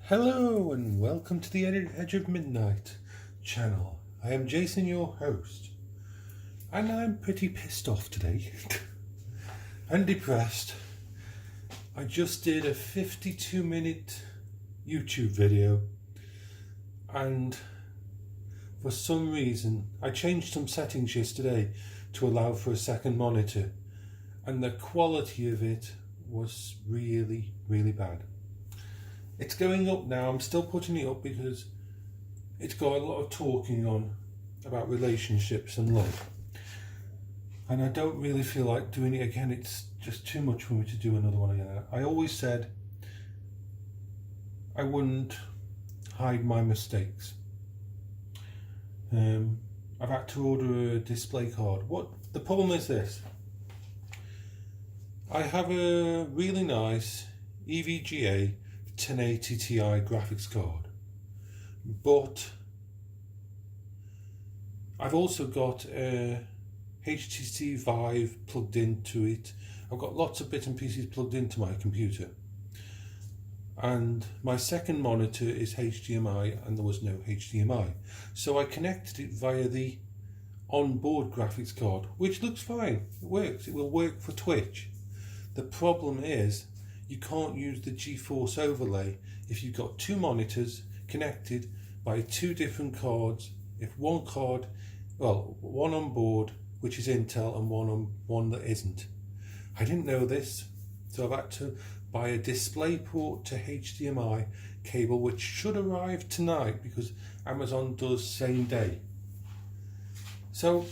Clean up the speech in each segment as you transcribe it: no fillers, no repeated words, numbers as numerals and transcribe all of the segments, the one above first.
Hello and welcome to the Edge of Midnight channel. I am Jason, your host, and I'm pretty pissed off today and depressed. I just did a 52-minute YouTube video, and for some reason I changed some settings yesterday to allow for a second monitor, and the quality of it was really bad. It's going up now. I'm still putting it up because it's got a lot of talking on about relationships and love, and I don't really feel like doing it again. It's just too much for me to do another one again. I always said I wouldn't hide my mistakes. I've had to order a display card. What the problem is this: I have a really nice EVGA 1080 Ti graphics card, but I've also got a HTC Vive plugged into it. I've got lots of bits and pieces plugged into my computer, and my second monitor is HDMI, and there was no HDMI, so I connected it via the onboard graphics card, which looks fine. It works. It will work for Twitch. The problem is you can't use the GeForce overlay if you've got two monitors connected by two different cards. If one card, one on board which is Intel and one that isn't. I didn't know this, so I've had to buy a display port to HDMI cable, which should arrive tonight because Amazon does same day. So,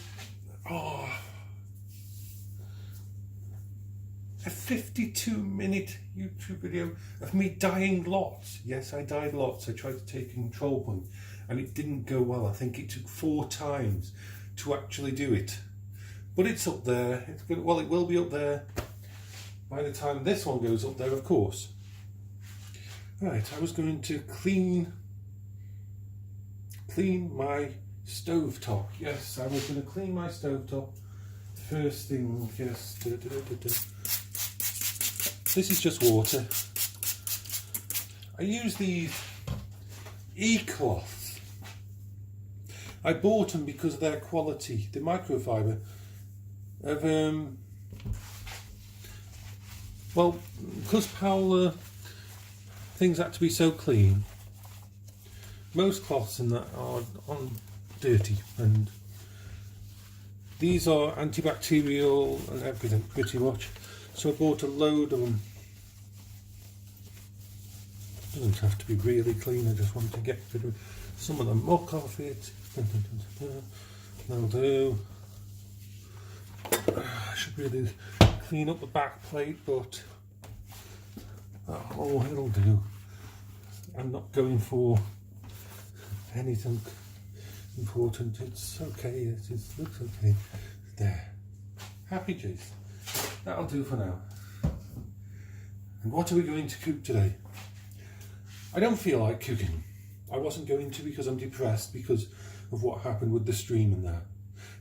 a 52-minute YouTube video of me dying lots. Yes, I died lots. I tried to take a control point and it didn't go well. I think it took 4 times to actually do it. But it's up there. It's good. Well, it will be up there by the time this one goes up there, of course. Right, I was going to clean my stovetop. Yes, I was going to clean my stovetop first thing. Yes. This is just water. I use these e-cloths. I bought them because of their quality, the microfiber of because Paola things had to be so clean. Most cloths in that are dirty, and these are antibacterial and everything pretty much. So I bought a load of them. Doesn't have to be really clean, I just want to get rid of some of the muck off it. That'll do. I should really clean up the back plate, but it'll do. I'm not going for anything important. It's okay, it looks okay. There. Happy days. That'll do for now. And what are we going to cook today? I don't feel like cooking. I wasn't going to because I'm depressed because of what happened with the stream and that.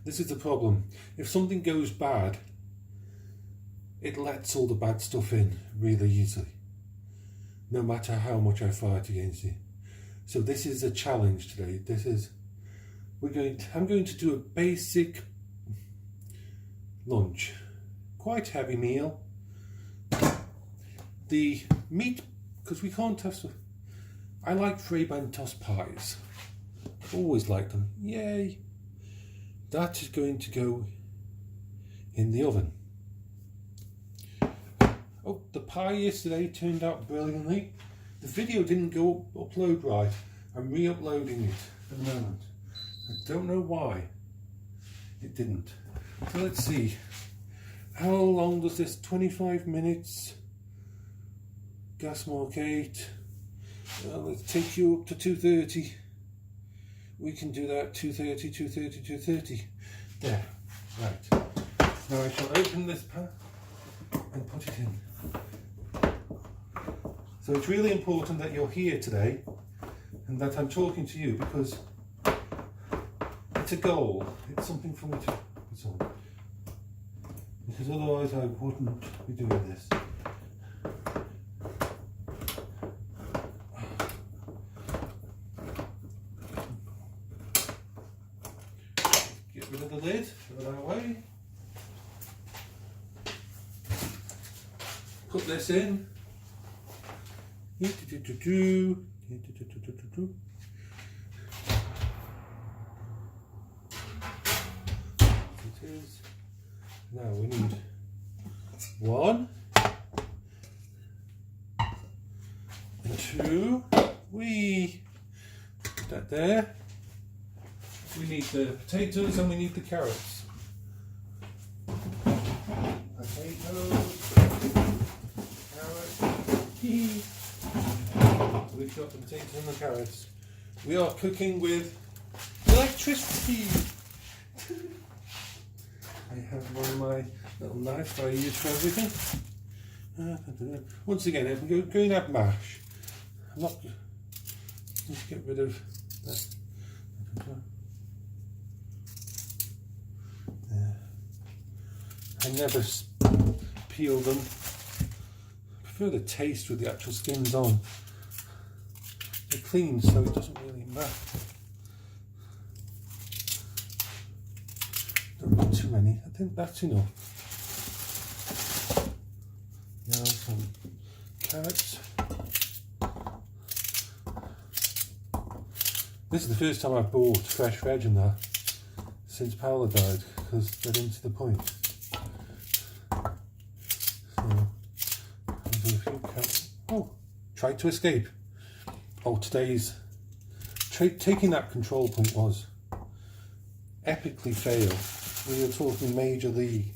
This is the problem. If something goes bad, it lets all the bad stuff in really easily, no matter how much I fight against it. So this is a challenge today. I'm going to do a basic lunch. Quite heavy meal. The meat, because we can't have stuff. I like Fray-Bentos pies. I've always liked them. Yay! That is going to go in the oven. Oh, the pie yesterday turned out brilliantly. The video didn't go upload right. I'm re-uploading it at the moment. I don't know why it didn't. So let's see. How long does this? 25 minutes. Gas mark 8. Let's take you up to 2:30. We can do that. 2:30, 2:30, 2:30. There. Right. Now I shall open this pan and put it in. So it's really important that you're here today and that I'm talking to you because it's a goal. It's something for me to focus on. Because otherwise I wouldn't be doing this. lid over that way. Put this in. It is. Now we need 1 and 2. We put that there. We need the potatoes and we need the carrots. Potatoes, carrots. We've got the potatoes and the carrots. We are cooking with electricity. I have one of my little knives that I use for everything. Once again, I'm going to have mash. I'm not. Let's get rid of that. I never peel them. I prefer the taste with the actual skins on. They're clean, so it doesn't really matter. Don't need too many. I think that's enough. Now some carrots. This is the first time I've bought fresh veg in that since Paola died, because they're into the point. So, a few carrots. Oh, tried to escape. Oh, today's taking that control point was epically failed. We were talking major league.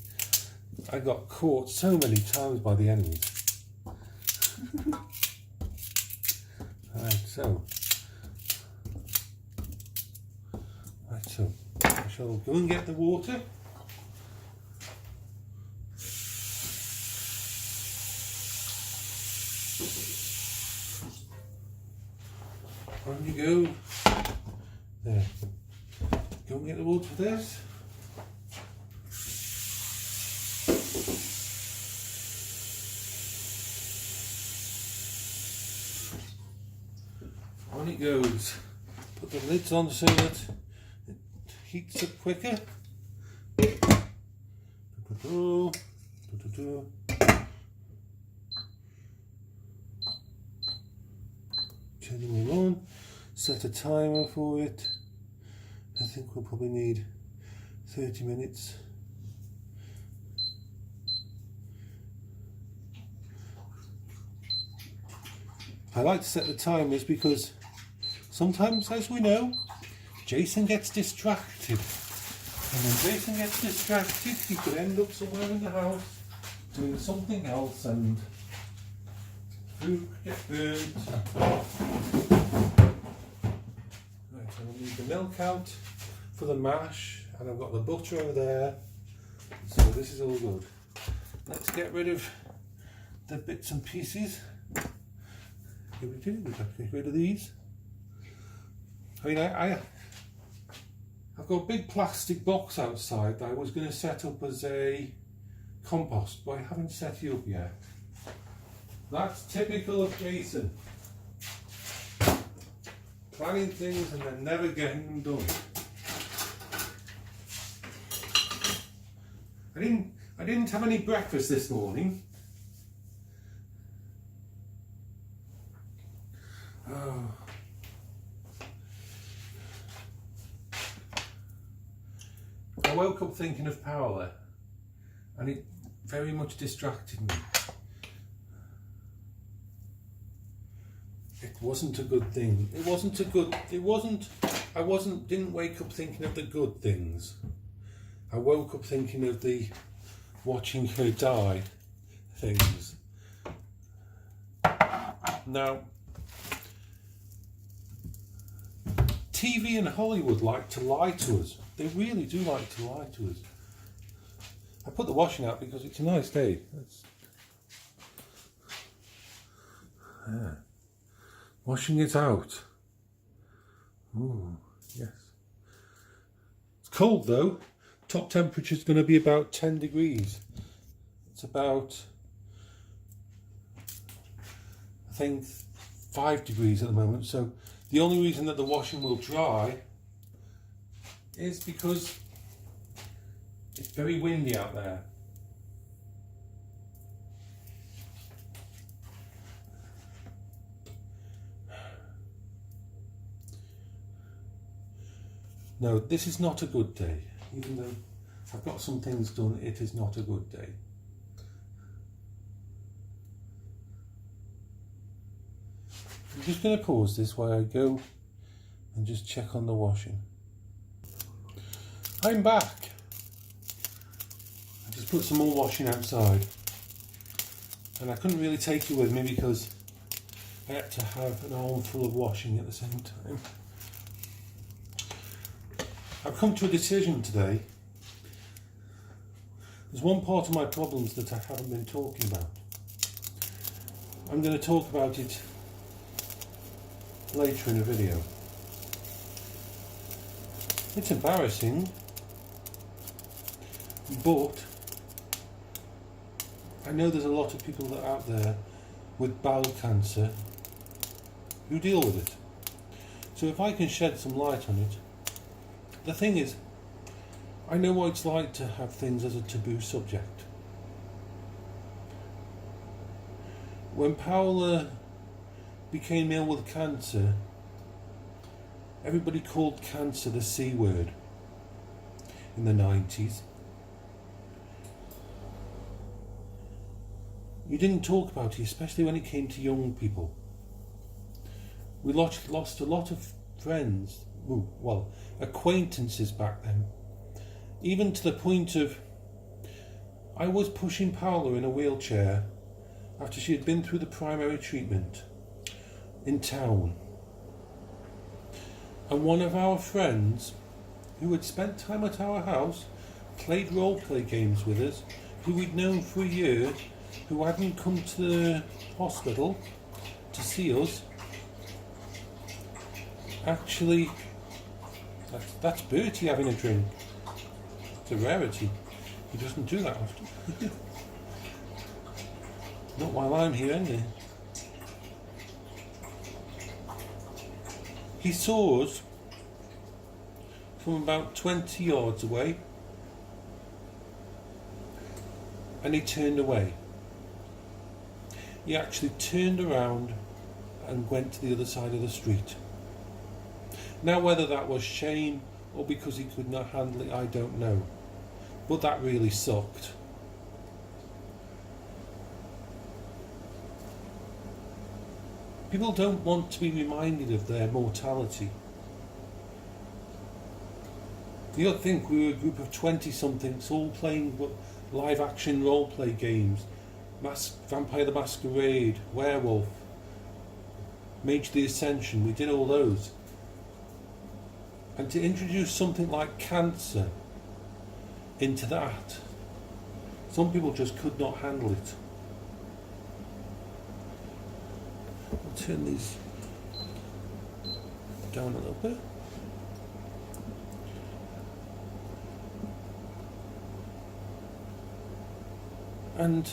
I got caught so many times by the enemies. So I shall go and get the water. On you go. There. Go and get the water for this. On it goes. Put the lids on so that it heats up quicker. Turning it on. Set a timer for it. I think we'll probably need 30 minutes. I like to set the timers because sometimes, as we know, Jason gets distracted. And when Jason gets distracted, he could end up somewhere in the house doing something else and food could get burnt. Right, so I need the milk out for the mash, and I've got the butter over there. So this is all good. Let's get rid of the bits and pieces. Here we do, we've got to get rid of these. I mean, I've got a big plastic box outside that I was going to set up as a compost, but I haven't set it up yet. That's typical of Jason. Planning things and then never getting them done. I didn't have any breakfast this morning. Oh. I woke up thinking of Paola, and it very much distracted me. It wasn't a good thing. Didn't wake up thinking of the good things. I woke up thinking of the watching her die things. Now, TV and Hollywood like to lie to us. They really do like to lie to us. I put the washing out because it's a nice day. Washing it out. Ooh, yes. It's cold though. Top temperature is going to be about 10 degrees. It's about, I think, 5 degrees at the moment. So the only reason that the washing will dry is because It's very windy out there. No, this is not a good day. Even though I've got some things done, it is not a good day. I'm just going to pause this while I go and just check on the washing. I'm back. I just put some more washing outside. And I couldn't really take you with me because I had to have an armful of washing at the same time. I've come to a decision today. There's one part of my problems that I haven't been talking about. I'm going to talk about it later in a video. It's embarrassing, but I know there's a lot of people that are out there with bowel cancer who deal with it. So if I can shed some light on it. The thing is, I know what it's like to have things as a taboo subject. When Paola became ill with cancer, everybody called cancer the C word in the 90s. You didn't talk about it, especially when it came to young people. We lost a lot of friends, well, acquaintances back then. Even to the point of, I was pushing Paola in a wheelchair after she had been through the primary treatment in town. And one of our friends, who had spent time at our house, played role-play games with us, who we'd known for a year, who hadn't come to the hospital to see us, actually, that's Bertie having a drink. It's a rarity. He doesn't do that often. Not while I'm here, anyway. He saw us from about 20 yards away and he turned away. He actually turned around and went to the other side of the street. Now, whether that was shame or because he could not handle it, I don't know. But that really sucked. People don't want to be reminded of their mortality. You don't think we were a group of 20-somethings all playing live-action role-play games. Vampire the Masquerade, Werewolf, Mage the Ascension, we did all those. And to introduce something like cancer into that, some people just could not handle it. I'll turn these down a little bit. And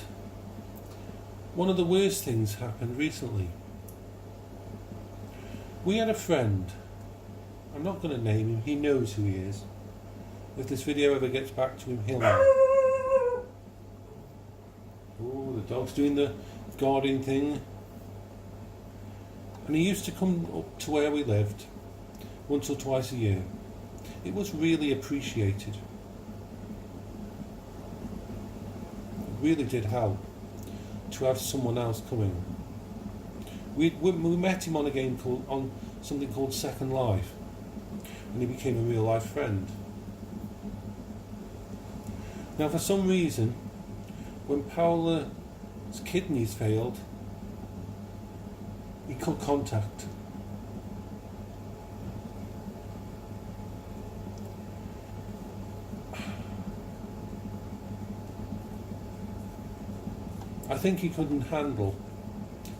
one of the worst things happened recently. We had a friend, I'm not going to name him, he knows who he is. If this video ever gets back to him, he'll know. Oh, the dog's doing the guarding thing. And he used to come up to where we lived once or twice a year. It was really appreciated. It really did help to have someone else coming. We met him on a game on something called Second Life, and he became a real life friend. Now, for some reason, when Paola's kidneys failed, he cut contact. I think he couldn't handle.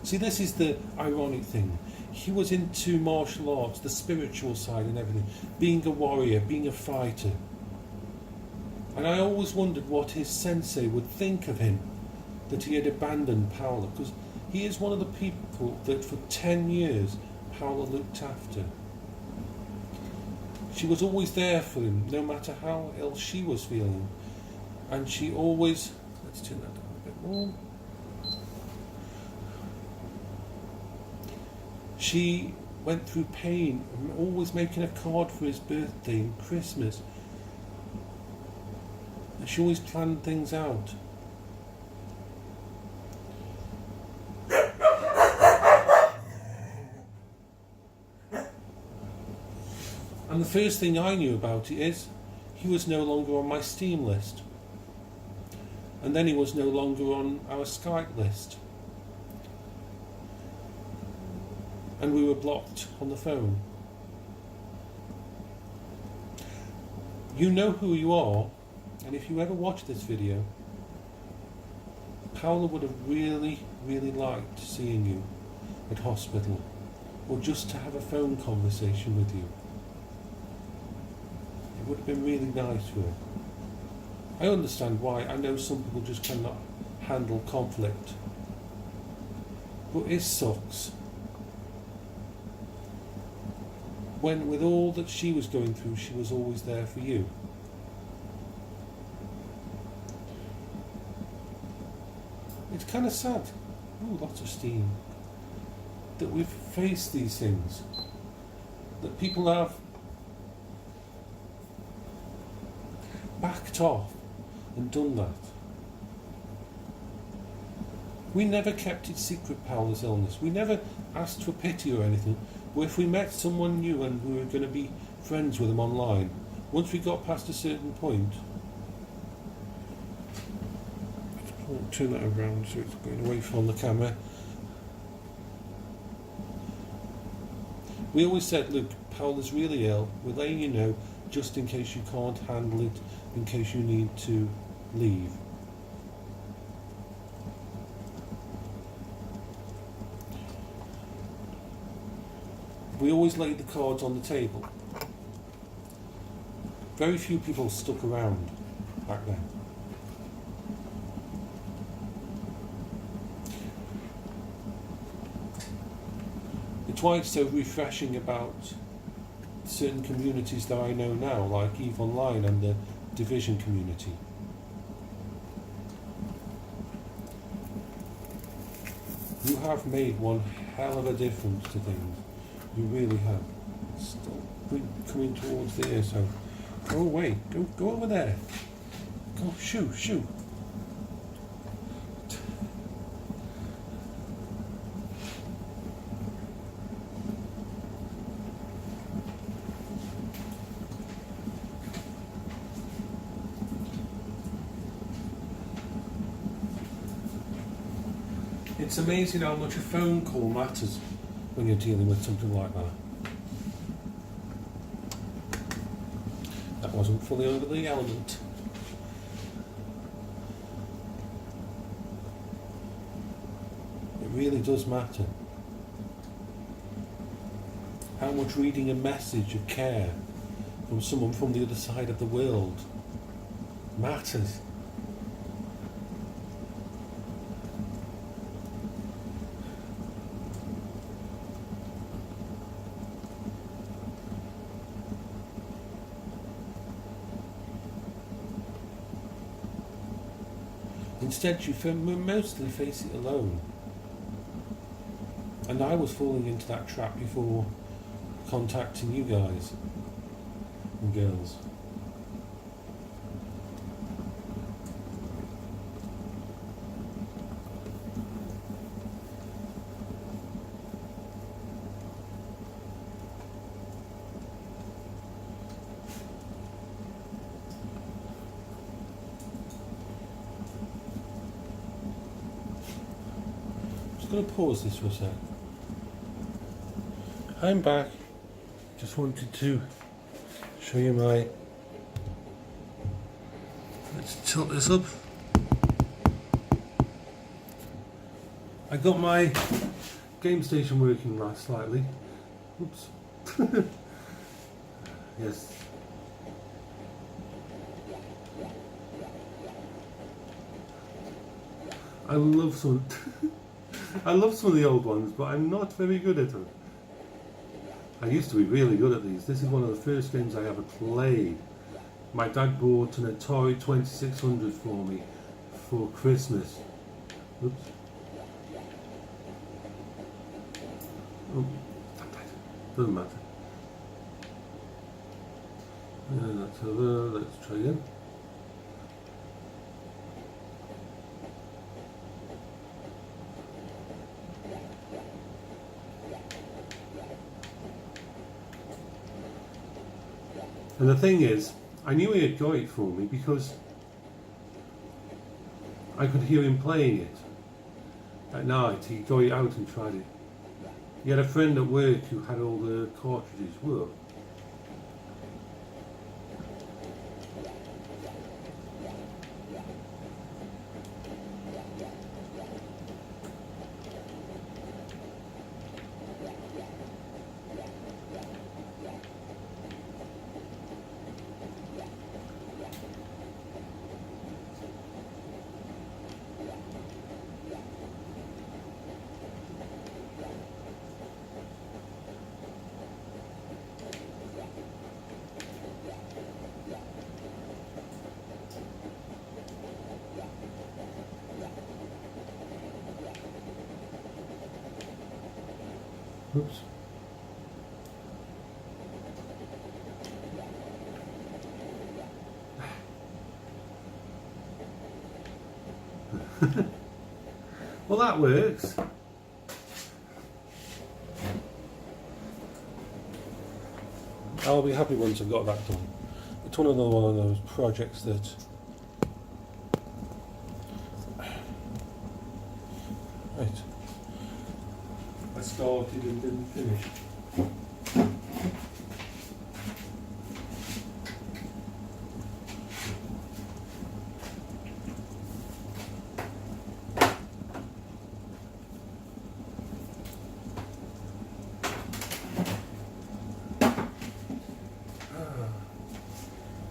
See, this is the ironic thing. He was into martial arts, the spiritual side and everything, being a warrior, being a fighter. And I always wondered what his sensei would think of him, that he had abandoned Paola, because he is one of the people that for 10 years Paola looked after. She was always there for him, no matter how ill she was feeling. And she always, let's turn that down a bit more. She went through pain, always making a card for his birthday and Christmas. And she always planned things out. And the first thing I knew about it is he was no longer on my Steam list. And then he was no longer on our Skype list. And we were blocked on the phone. You know who you are, and if you ever watch this video, Paula would have really, really liked seeing you at hospital, or just to have a phone conversation with you. It would have been really nice for her. I understand why. I know some people just cannot handle conflict. But it sucks. When with all that she was going through, she was always there for you. It's kind of sad. Ooh, lots of steam. That we've faced these things. That people have backed off and done that. We never kept it secret, Paula's illness. We never asked for pity or anything. But if we met someone new and we were going to be friends with them online, once we got past a certain point, let's turn that around so it's going away from the camera. We always said, look, Paula's really ill. We're letting you know just in case you can't handle it, in case you need to leave. We always laid the cards on the table. Very few people stuck around back then. It's why it's so refreshing about certain communities that I know now, like EVE Online and the Division community. You have made one hell of a difference to things. You really have. It's still coming towards there, so go away. Go over there. Go, shoo. It's amazing how much a phone call matters when you're dealing with something like that. That wasn't fully over the element. It really does matter. How much reading a message of care from someone from the other side of the world matters. Instead, you mostly face it alone. And I was falling into that trap before contacting you guys and girls. I'm going to pause this for a sec. I'm back. Just wanted to show you my... Let's tilt this up. I got my game station working last slightly. Oops. Yes. I love some of the old ones, but I'm not very good at them. I used to be really good at these. This is one of the first games I ever played. My dad bought an Atari 2600 for me for Christmas. Oops. Oh, doesn't matter. And that's over. Let's try again. And the thing is, I knew he had got it for me because I could hear him playing it at night. He got it out and tried it. He had a friend at work who had all the cartridges. Whoa. Oops. Well, that works. I'll be happy once I've got that done. It's another one of those projects that I started and didn't finish.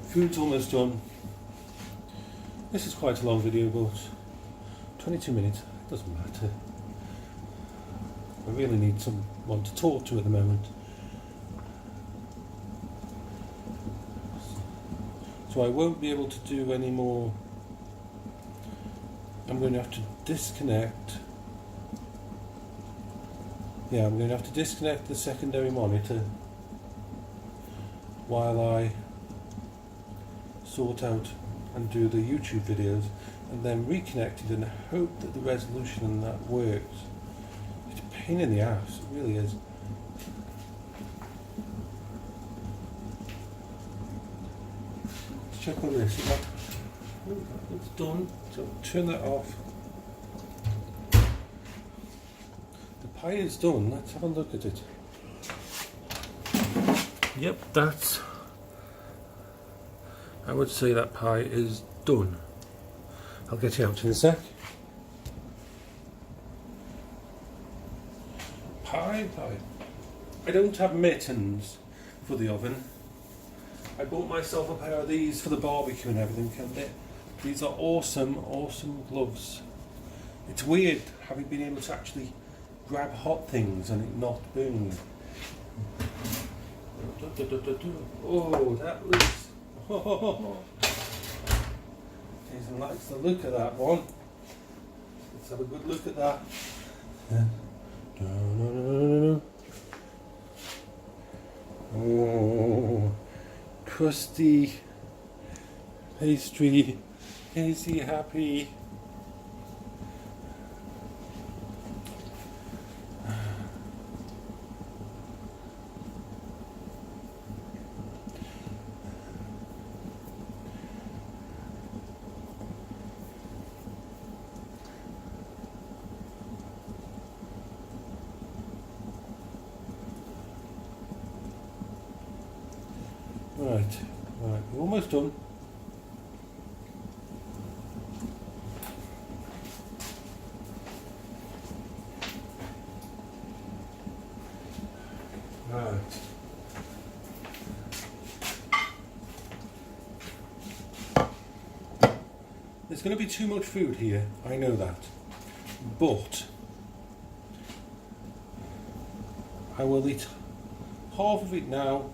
Food's almost done. This is quite a long video, but 22 minutes, doesn't matter. I really need someone to talk to at the moment. So I won't be able to do any more. I'm going to have to disconnect. Yeah, I'm going to have to disconnect the secondary monitor while I sort out and do the YouTube videos, and then reconnect it and hope that the resolution and that works. It's a pain in the ass, it really is. Let's check on this. It's done, so turn that off. The pie is done, let's have a look at it. Yep, that's, I would say that pie is done. I'll get you out in a sec. Pie. I don't have mittens for the oven. I bought myself a pair of these for the barbecue and everything, and these are awesome gloves. It's weird having been able to actually grab hot things and it not burning. Oh, that looks... Oh, Jason likes the look of that one. Let's have a good look at that. Oh, crusty pastry. Is he happy? Right, we're almost done. Right. There's going to be too much food here, I know that. But I will eat half of it now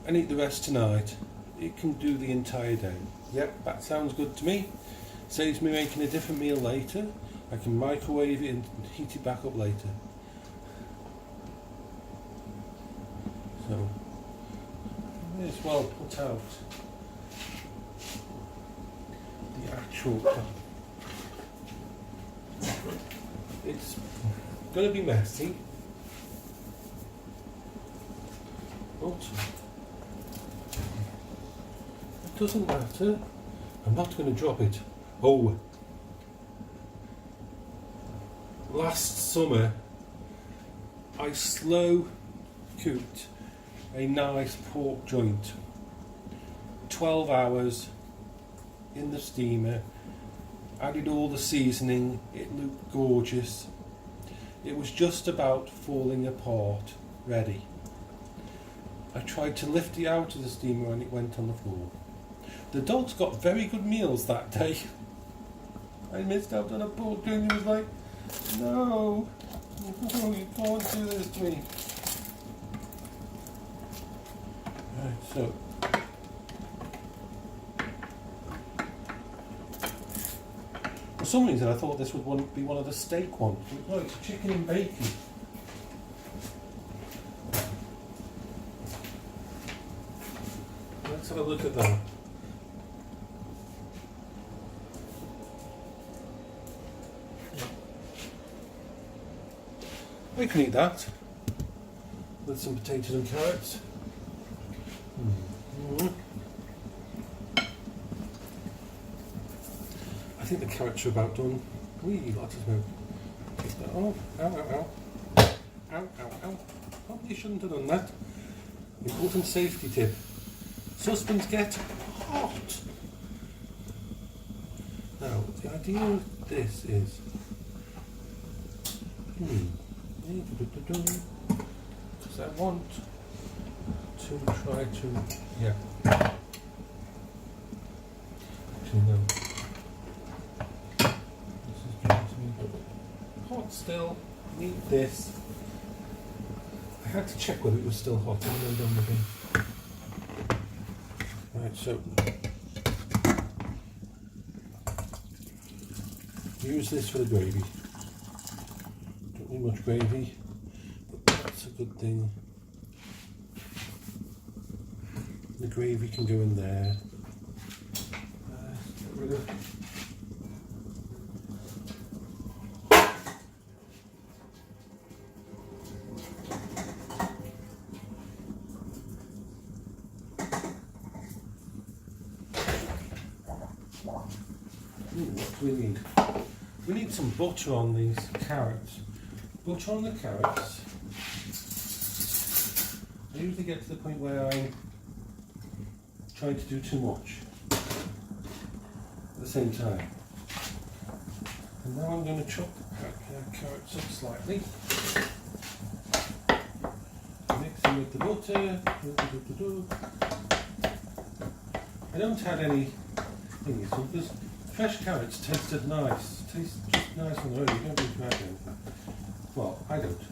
and eat the rest tonight. it can do the entire day. Yep, that sounds good to me. Saves me making a different meal later. I can microwave it and heat it back up later. So, it's well put out. The actual... It's going to be messy, but it doesn't matter. I'm not going to drop it. Oh, last summer I slow cooked a nice pork joint, 12 hours in the steamer, added all the seasoning, it looked gorgeous. It was just about falling apart, ready. I tried to lift it out of the steamer and it went on the floor. The dogs got very good meals that day. I missed out on a pork joint. He was like, no, you can't do this to me. Right, so for some reason I thought this would be one of the steak ones. No, it's chicken and bacon. Let's have a look at that. We can eat that with some potatoes and carrots. I think the carrots are about done. Wee, lots of smoke. Oh, ow, ow, ow. Ow, ow, ow. Probably shouldn't have done that. Important safety tip. Saucepans get hot. Now, the idea of this is... Because I want to try to... Yeah. Actually, no. This is going to be hot still. Need this. I had to check whether it was still hot. I haven't done the thing. Right, so use this for the gravy. Don't need much gravy, but that's a good thing. The gravy can go in there. Get rid of. What do we need? We need some butter on these carrots. Butter on the carrots. I usually get to the point where I'm trying to do too much at the same time. And now I'm going to chop the carrots up slightly. Mix them with the butter. I don't add any things because fresh carrots tasted nice. Tastes just nice on their own. You don't need to add anything. Well, I don't.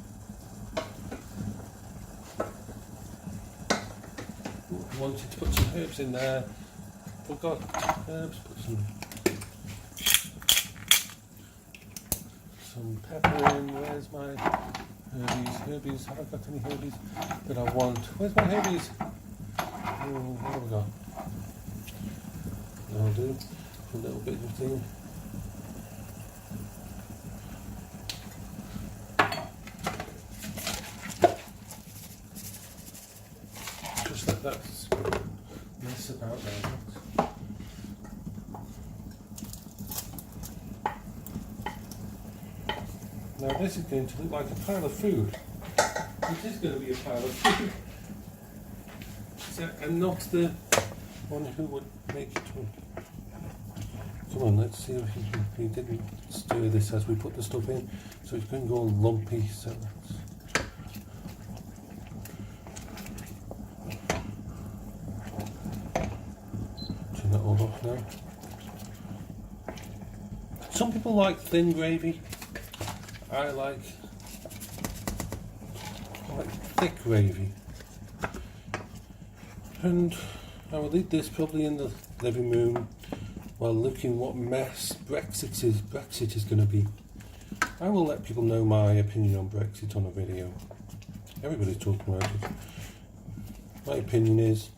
Ooh, I wanted to put some herbs in there. Forgot herbs. Put some pepper in. Where's my herbies? Have I got any herbies that I want? Where's my herbies? Oh, what have we got? That'll do. A little bit of thing. Just let that mess about there. Now this is going to look like a pile of food. It is going to be a pile of food. So I'm not the one who would make it work. Come on, let's see if we didn't stir this as we put the stuff in, so it's going to go all lumpy. So let's turn that all off now. Some people like thin gravy. I like thick gravy. And I will leave this probably in the living room while looking what mess Brexit is going to be. I will let people know my opinion on Brexit on a video. Everybody's talking about it. My opinion is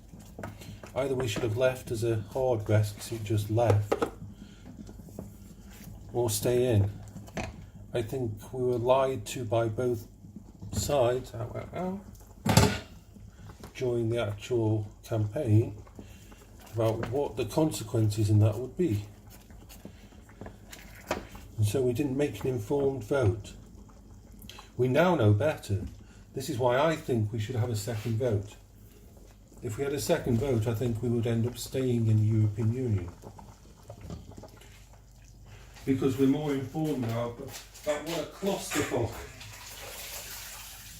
either we should have left as a hard Brexit, just left, or stay in. I think we were lied to by both sides during the actual campaign about what the consequences in that would be. And so we didn't make an informed vote. We now know better. This is why I think we should have a second vote. If we had a second vote, I think we would end up staying in the European Union. Because we're more informed now about what a clusterfuck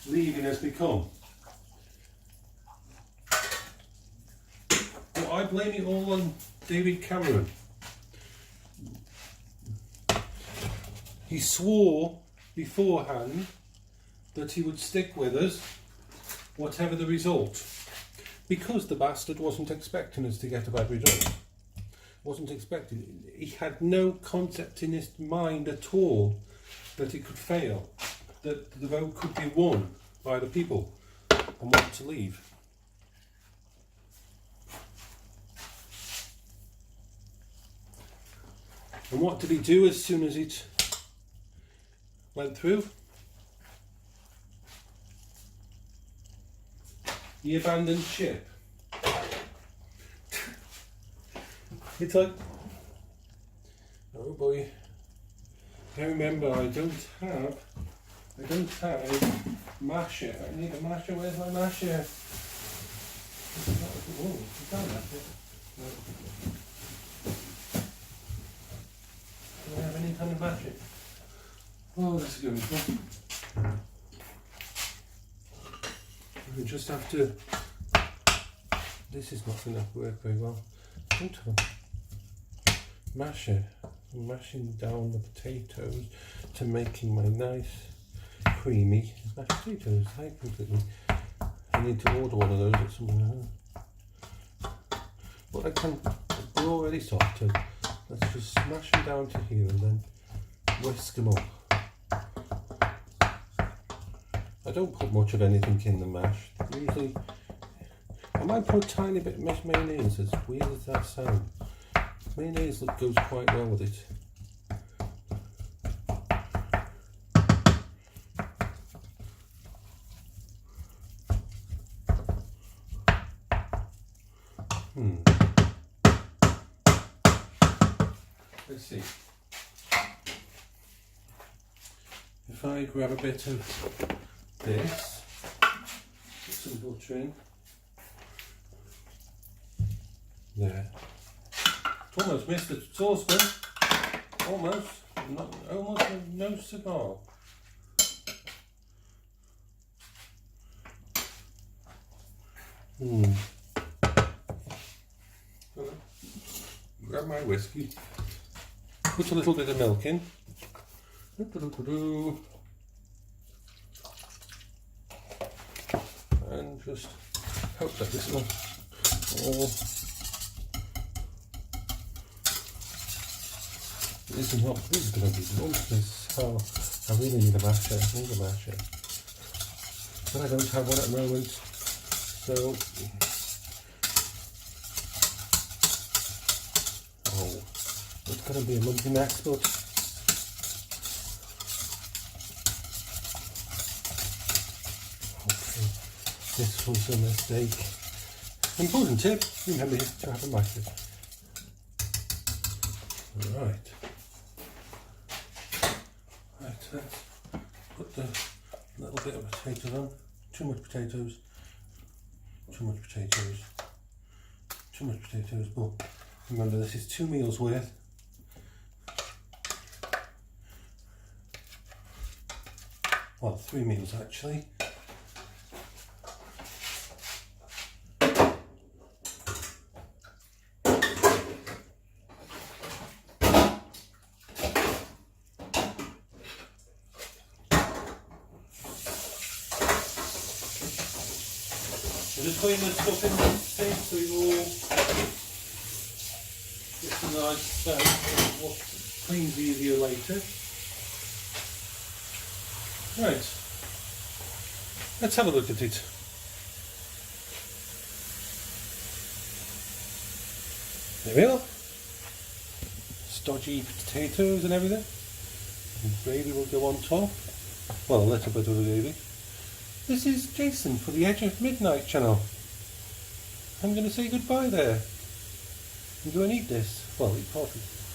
leaving has become. But I blame it all on David Cameron. He swore beforehand that he would stick with us, whatever the result. Because the bastard wasn't expecting us to get a bad result. Wasn't expecting. He had no concept in his mind at all that it could fail, that the vote could be won by the people and want to leave. And what did he do as soon as it went through? He abandoned ship. It's like, oh boy, I remember I don't have a masher. I need a masher. Where's my masher? Oh, you can't have it. No. Do I have any kind of masher? Oh, this is going to be fun. We just have to. This is not going to work very well. I don't have a masher. I'm mashing down the potatoes to making my nice creamy mashed potatoes. I need to order one of those at some but I can. They're already sorted. Let's just smash them down to here and then whisk them up. I don't put much of anything in the mash. Usually, I might put a tiny bit of mayonnaise, as weird as that sounds. Mayonnaise goes quite well with it. Let's see. If I grab a bit of this, put some butter in. There. Almost missed the saucepan. Almost. Almost no cigar. Grab my whiskey. Put a little bit of milk in. And just hope that this will all this is going to be lumps. I really need a masher. I need a masher, but I don't have one at the moment. So, it's going to be a lumpy next, but okay, this was a mistake. Important tip: remember to have a masher. Right. Let's put the little bit of potatoes on. Too much potatoes. Too much potatoes. Too much potatoes. But remember, this is 2 meals worth. Well, 3 meals actually. I'm just putting the stuff in the sink so you all get a nice sense of what cleans easier later. Right, let's have a look at it. There we are. Stodgy potatoes and everything. And gravy will go on top. Well, a little bit of the gravy. This is Jason for the Edge of Midnight channel. I'm going to say goodbye there. And go and eat this. Well, eat part of it.